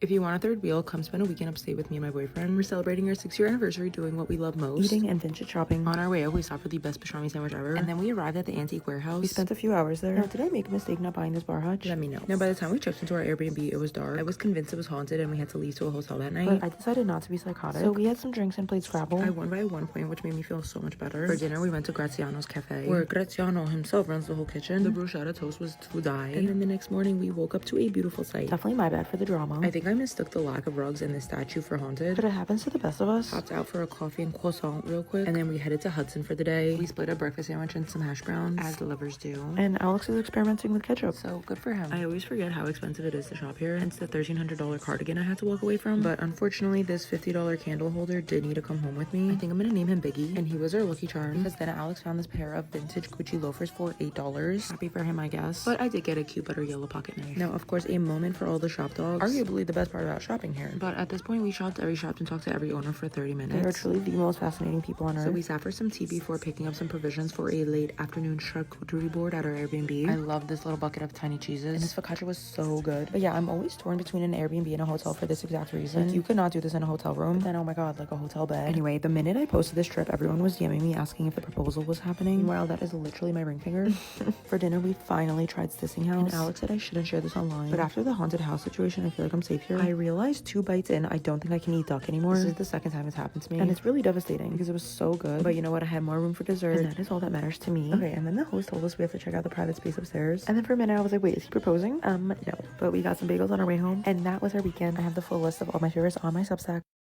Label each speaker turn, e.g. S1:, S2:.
S1: If you want a third wheel, come spend a weekend upstate with me and my boyfriend. We're celebrating our 6-year anniversary doing what we love most, eating and vintage shopping. On our way out, we stopped for the best pastrami sandwich ever, and then we arrived at the antique warehouse. We spent a few hours there. Now, did I make a mistake not buying this bar hutch? Let me know. Now, by the time we checked into our Airbnb, it was dark. I was convinced it was haunted and we had to leave to a hotel that night, but I decided not to be psychotic, so we had some drinks and played Scrabble. I won by 1 point, which made me feel so much better. For dinner, we went to Graziano's cafe, where Graziano himself runs the whole kitchen. The bruschetta toast was to die, and then the next morning, we woke up to a beautiful sight. Definitely my bad for the drama. I think I mistook the lack of rugs and the statue for haunted, but it happens to the best of us. Popped out for a coffee and croissant real quick, and then we headed to Hudson for the day. We split a breakfast sandwich and some hash browns, as the lovers do. And Alex is experimenting with ketchup, so good for him. I always forget how expensive it is to shop here, hence the $1,300 cardigan I had to walk away from. But unfortunately, this $50 candle holder did need to come home with me. I think I'm gonna name him Biggie, and he was our lucky charm, because then Alex found this pair of vintage Gucci loafers for $8. Happy for him, I guess. But I did get a cute butter yellow pocket knife. Now, of course, a moment for all the shop dogs. Arguably the best part about shopping here. But at this point, we shopped every shop and talked to every owner for 30 minutes. They are truly the most fascinating people on earth. So we sat for some tea before picking up some provisions for a late afternoon charcuterie board at our Airbnb. I love this little bucket of tiny cheeses, and this focaccia was so good. But yeah, I'm always torn between an Airbnb and a hotel for this exact reason. Like, you could not do this in a hotel room, then oh my god, like a hotel bed. Anyway, the minute I posted this trip, everyone was DMing me asking if the proposal was happening. Meanwhile, that is literally my ring finger. For dinner, we finally tried Sissing House, and Alex said I shouldn't share this online, but after the haunted house situation, I feel like I'm safe here. I realized 2 bites in, I don't think I can eat duck anymore. This is the second time it's happened to me, and it's really devastating because it was so good. But you know what? I had more room for dessert, and that is all that matters to me. Okay, and then the host told us we have to check out the private space upstairs. And then for a minute, I was like, wait, is he proposing? No. But we got some bagels on our way home, and that was our weekend. I have the full list of all my favorites on my Substack.